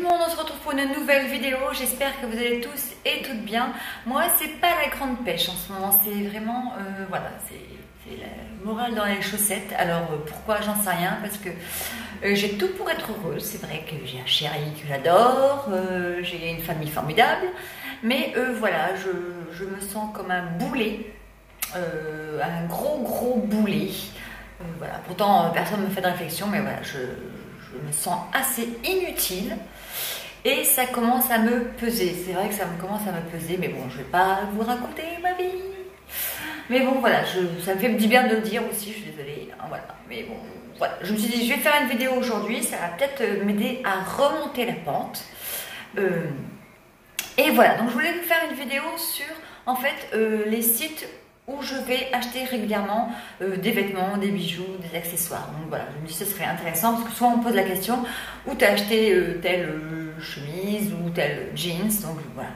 le monde, on se retrouve pour une nouvelle vidéo. J'espère que vous allez tous et toutes bien. Moi, c'est pas la grande pêche en ce moment. C'est vraiment, voilà, c'est la morale dans les chaussettes. Alors, pourquoi? J'en sais rien. Parce que j'ai tout pour être heureuse. C'est vrai que j'ai un chéri que j'adore. J'ai une famille formidable. Mais voilà, je me sens comme un boulet. Un gros boulet. Voilà. Pourtant, personne ne me fait de réflexion. Mais voilà, je me sens assez inutile et ça commence à me peser. C'est vrai que ça commence à me peser, mais bon, je vais pas vous raconter ma vie. Mais bon, voilà, ça me fait du bien de le dire aussi, je suis désolée. Hein, voilà. Mais bon, voilà. Je me suis dit, je vais faire une vidéo aujourd'hui, ça va peut-être m'aider à remonter la pente. Et voilà, donc je voulais vous faire une vidéo sur, en fait, les sites où je vais acheter régulièrement des vêtements, des bijoux, des accessoires. Donc voilà, je me dis que ce serait intéressant parce que souvent on me pose la question où tu as acheté telle chemise ou tel jeans. Donc voilà.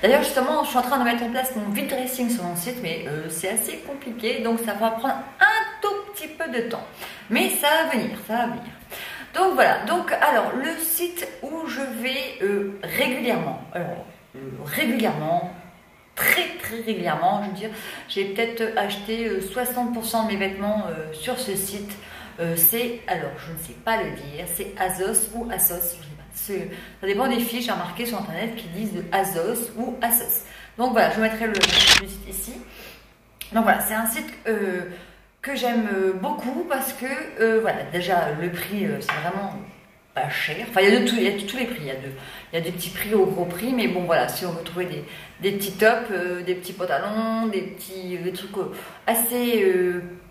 D'ailleurs justement, je suis en train de mettre en place mon vide dressing sur mon site, mais c'est assez compliqué, donc ça va prendre un tout petit peu de temps. Mais ça va venir, ça va venir. Donc voilà, donc alors le site où je vais régulièrement, très régulièrement, je veux dire, j'ai peut-être acheté 60% de mes vêtements sur ce site. C'est, alors je ne sais pas le dire, c'est Azos ou Asos, je sais pas. Ça dépend des filles, j'ai remarqué sur internet qui disent de Azos ou Asos. Donc voilà, je mettrai le site ici. Donc voilà, c'est un site que j'aime beaucoup parce que voilà, déjà le prix c'est vraiment pas cher. Enfin, il y a de tous les prix. Il y a des petits prix au gros prix, mais bon, voilà, si on veut trouver des petits tops, des petits pantalons, des trucs assez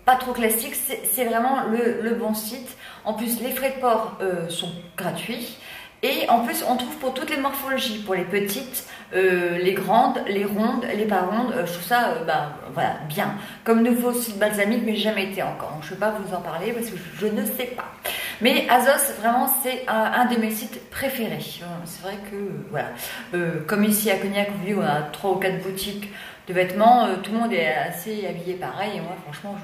pas trop classiques, c'est vraiment le bon site. En plus, les frais de port sont gratuits. Et en plus, on trouve pour toutes les morphologies, pour les petites, les grandes, les rondes, les pas rondes. Je trouve ça, voilà, bien. Comme nouveau site balsamique, mais j'ai jamais été encore. Donc, je ne vais pas vous en parler parce que je ne sais pas. Mais Azos, vraiment, c'est un de mes sites préférés. C'est vrai que, voilà, comme ici à Cognac, où on a 3 ou 4 boutiques de vêtements, tout le monde est assez habillé pareil. Et moi, franchement,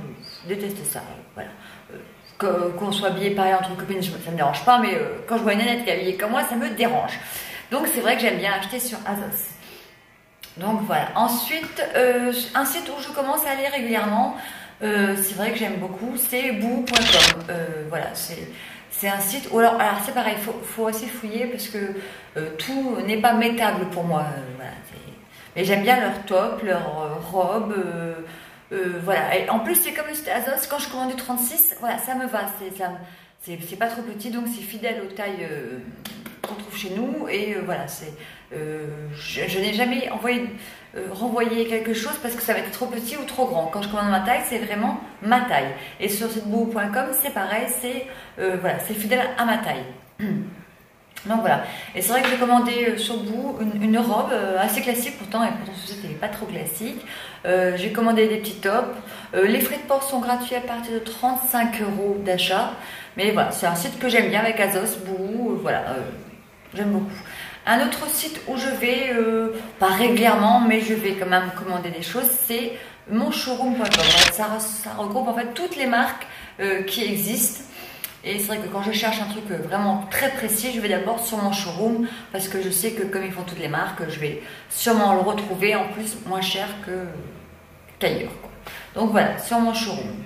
je déteste ça. Voilà. Qu'on soit habillé pareil entre copines, ça ne me dérange pas, mais quand je vois une nénette qui est habillée comme moi, ça me dérange. Donc c'est vrai que j'aime bien acheter sur Azos. Donc voilà. Ensuite, un site où je commence à aller régulièrement, c'est vrai que j'aime beaucoup, c'est boo.com. Voilà, c'est un site où alors c'est pareil, faut assez fouiller parce que tout n'est pas mettable pour moi. Voilà, mais j'aime bien leurs tops, leurs robes. Voilà, et en plus c'est comme le site Azos, quand je commande du 36, voilà, ça me va, c'est pas trop petit, donc c'est fidèle aux tailles qu'on trouve chez nous, et voilà, je n'ai jamais renvoyé quelque chose parce que ça va être trop petit ou trop grand. Quand je commande ma taille, c'est vraiment ma taille, et sur siteboo.com c'est pareil, voilà, c'est fidèle à ma taille. Donc voilà, et c'est vrai que j'ai commandé sur Boo une robe assez classique pourtant, et pourtant ce site n'est pas trop classique. J'ai commandé des petits tops. Les frais de port sont gratuits à partir de 35 € d'achat. Mais voilà, c'est un site que j'aime bien avec Azos, Boo, voilà, j'aime beaucoup. Un autre site où je vais, pas régulièrement, mais je vais quand même commander des choses, c'est monshowroom.com. Ça regroupe en fait toutes les marques qui existent. Et c'est vrai que quand je cherche un truc vraiment très précis, je vais d'abord sur mon showroom parce que je sais que comme ils font toutes les marques, je vais sûrement le retrouver en plus moins cher qu'ailleurs. Donc voilà, sur mon showroom.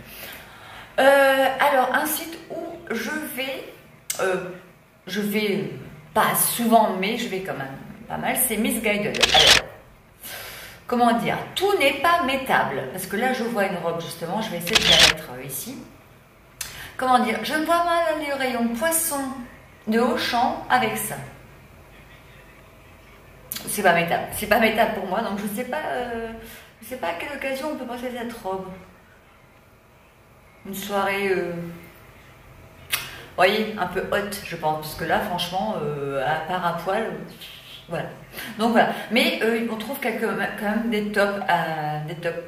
Alors un site où je vais pas souvent, mais je vais quand même pas mal, c'est Missguided. Alors, comment dire, tout n'est pas mettable parce que là je vois une robe justement, je vais essayer de la mettre ici. Comment dire, je me vois mal aller au rayon poisson de Auchan avec ça. C'est pas métable pour moi, donc je sais pas à quelle occasion on peut passer cette robe. Une soirée, vous voyez, un peu haute, je pense, parce que là, franchement, à part à poil, voilà. Donc voilà, mais on trouve quand même des tops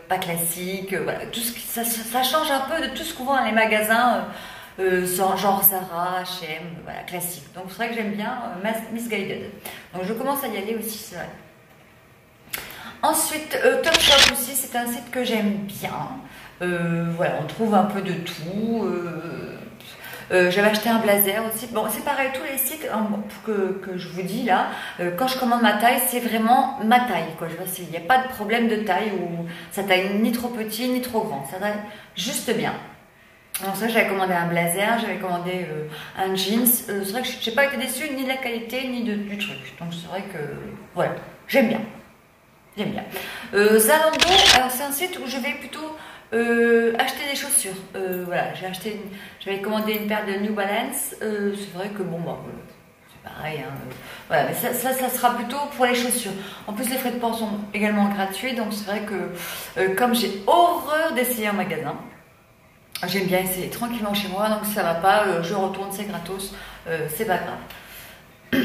pas classiques, voilà. Ça change un peu de tout ce qu'on voit dans les magasins, genre Zara, H&M, voilà, classique. Donc c'est vrai que j'aime bien Missguided. Donc je commence à y aller aussi, c'est vrai. Ensuite, Topshop aussi, c'est un site que j'aime bien. Voilà, on trouve un peu de tout. J'avais acheté un blazer aussi. Bon, c'est pareil, tous les sites hein, que je vous dis là, quand je commande ma taille, c'est vraiment ma taille. Il n'y a pas de problème de taille où ça taille ni trop petit ni trop grand. Ça taille juste bien. Alors ça, j'avais commandé un blazer, j'avais commandé un jeans. C'est vrai que je n'ai pas été déçue ni de la qualité ni du truc. Donc c'est vrai que voilà, j'aime bien. J'aime bien. Zalando, alors c'est un site où je vais plutôt acheter des chaussures. Voilà, j'avais commandé une paire de New Balance. C'est vrai que bon, bah, c'est pareil. Hein, voilà, mais ça sera plutôt pour les chaussures. En plus, les frais de port sont également gratuits. Donc c'est vrai que comme j'ai horreur d'essayer en magasin, j'aime bien essayer tranquillement chez moi. Donc ça va pas, je retourne, c'est gratos. C'est pas grave.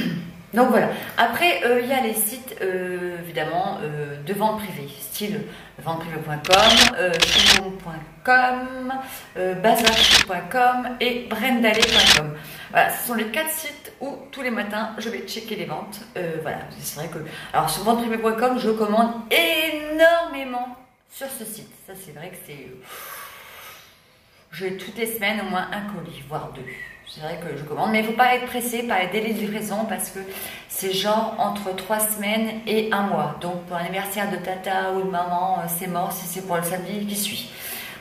Donc voilà. Après, il y a les sites, évidemment, de vente privée, style venteprivée.com, showroom.com, bazar.com et brendale.com. Voilà, ce sont les 4 sites où tous les matins, je vais checker les ventes. Voilà, c'est vrai que... Alors, sur venteprivée.com, je commande énormément sur ce site. Ça, c'est vrai que c'est... J'ai toutes les semaines au moins un colis, voire 2. C'est vrai que je commande, mais il ne faut pas être pressé par les délais de livraison parce que c'est genre entre 3 semaines et 1 mois. Donc pour l'anniversaire de tata ou de maman, c'est mort si c'est pour le samedi qui suit.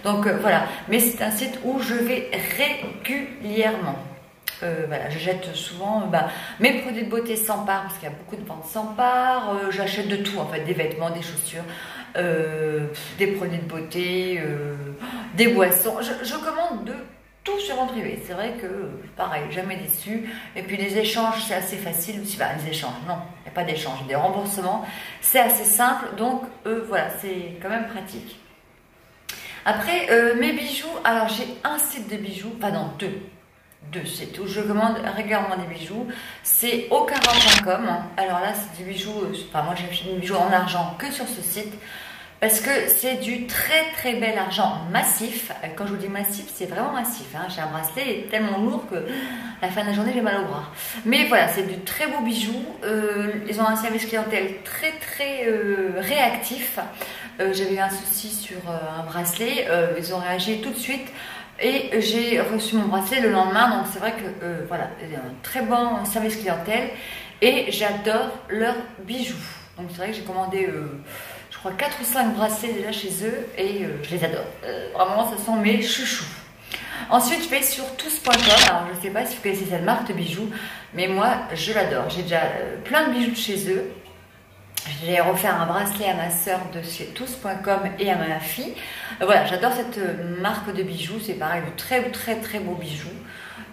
Donc voilà, mais c'est un site où je vais régulièrement. Voilà, je jette souvent mes produits de beauté sans part parce qu'il y a beaucoup de ventes sans part. J'achète de tout en fait, des vêtements, des chaussures, des produits de beauté, des boissons. Je commande de tout sur vente privée. C'est vrai que pareil, jamais déçu. Et puis les échanges, c'est assez facile aussi. Les échanges, non, il n'y a pas d'échange. Des remboursements, c'est assez simple. Donc voilà, c'est quand même pratique. Après, mes bijoux, alors j'ai un site de bijoux, pardon, deux, c'est tout. Je commande régulièrement des bijoux. C'est ocara.com. Alors là, c'est des bijoux. Moi, j'achète des bijoux en argent que sur ce site parce que c'est du très très bel argent massif. Quand je vous dis massif, c'est vraiment massif. Hein. J'ai un bracelet tellement lourd que à la fin de la journée, j'ai mal au bras. Mais voilà, c'est du très beau bijou. Ils ont un service clientèle très très réactif. J'avais eu un souci sur un bracelet. Ils ont réagi tout de suite. Et j'ai reçu mon bracelet le lendemain, donc c'est vrai que voilà, il y a un très bon service clientèle et j'adore leurs bijoux. Donc c'est vrai que j'ai commandé, je crois 4 ou 5 bracelets déjà chez eux et je les adore. Vraiment, ce sont mes chouchous. Ensuite, je vais sur tous.com. Alors je ne sais pas si vous connaissez cette marque de bijoux, mais moi je l'adore. J'ai déjà plein de bijoux de chez eux. J'ai offert un bracelet à ma soeur de chez tous.com et à ma fille. Voilà, j'adore cette marque de bijoux. C'est pareil, de très très très beaux bijoux.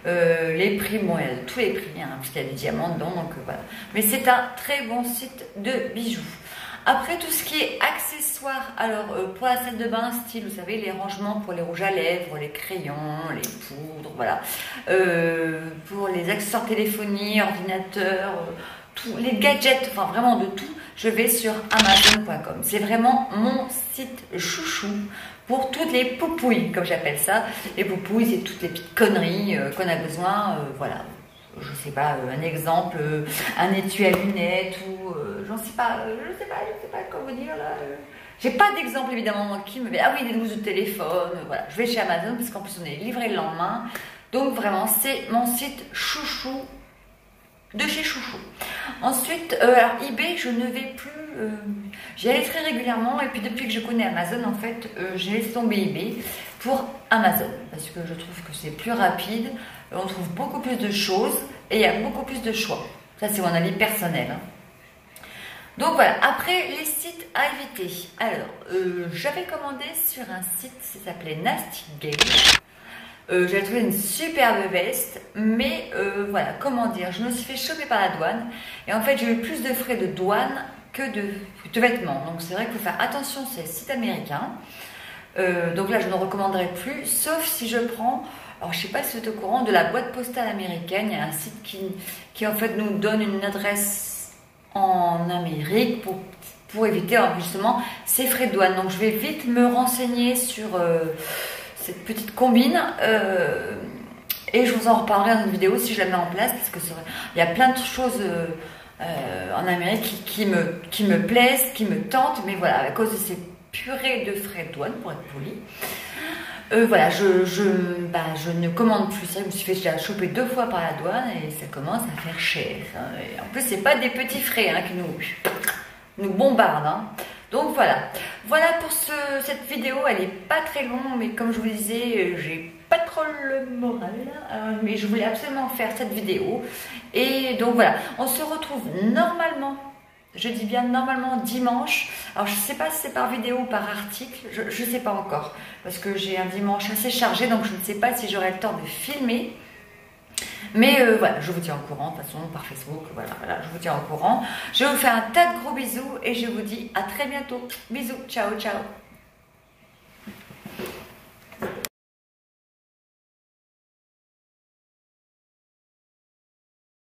Les prix, bon, il y a tous les prix, hein, parce qu'il y a des diamants dedans, donc voilà. Mais c'est un très bon site de bijoux. Après, tout ce qui est accessoires, alors pour la salle de bain, style, vous savez, les rangements pour les rouges à lèvres, les crayons, les poudres, voilà. Pour les accessoires téléphoniques, ordinateurs, tous les gadgets, enfin vraiment de tout, je vais sur amazon.com. C'est vraiment mon site chouchou pour toutes les poupouilles, comme j'appelle ça. Les poupouilles, c'est toutes les petites conneries qu'on a besoin, voilà. Je sais pas, un exemple, un étui à lunettes ou j'en sais pas, je sais pas comment vous dire là. J'ai pas d'exemple évidemment qui me fait. Ah oui, des blouses de téléphone, voilà. Je vais chez Amazon parce qu'en plus on est livré le lendemain. Donc vraiment, c'est mon site chouchou de chez Chouchou. Ensuite, alors eBay, je ne vais plus. J'y allais très régulièrement et puis depuis que je connais Amazon, en fait, j'ai laissé tomber eBay pour Amazon parce que je trouve que c'est plus rapide, on trouve beaucoup plus de choses et il y a beaucoup plus de choix. Ça, c'est mon avis personnel. Hein. Donc voilà, après les sites à éviter. Alors, j'avais commandé sur un site, ça s'appelait Nasty Game. J'ai trouvé une superbe veste, mais voilà, comment dire, je me suis fait choper par la douane et en fait j'ai eu plus de frais de douane que de vêtements. Donc c'est vrai qu'il faut faire attention, c'est un site américain. Donc là je ne recommanderais plus, sauf si je prends, alors je ne sais pas si vous êtes au courant, de la boîte postale américaine. Il y a un site qui en fait nous donne une adresse en Amérique pour éviter justement ces frais de douane. Donc je vais vite me renseigner sur... cette petite combine et je vous en reparlerai dans une vidéo si je la mets en place parce que il y a plein de choses en Amérique qui me plaisent, qui me tentent, mais voilà, à cause de ces purées de frais de douane pour être poli. Voilà, je ne commande plus ça. Je me suis fait déjà choper 2 fois par la douane et ça commence à faire cher. Hein. Et en plus, c'est pas des petits frais hein, qui nous bombardent. Hein. Donc voilà. Voilà pour cette vidéo. Elle est pas très longue, mais comme je vous disais, j'ai pas trop le moral. Mais je voulais absolument faire cette vidéo. Et donc voilà, on se retrouve normalement. Je dis bien normalement dimanche. Alors je ne sais pas si c'est par vidéo ou par article, je ne sais pas encore. Parce que j'ai un dimanche assez chargé, donc je ne sais pas si j'aurai le temps de filmer. Mais voilà, je vous tiens au courant, de toute façon, par Facebook, voilà, je vous tiens au courant. Je vous fais un tas de gros bisous et je vous dis à très bientôt. Bisous, ciao, ciao.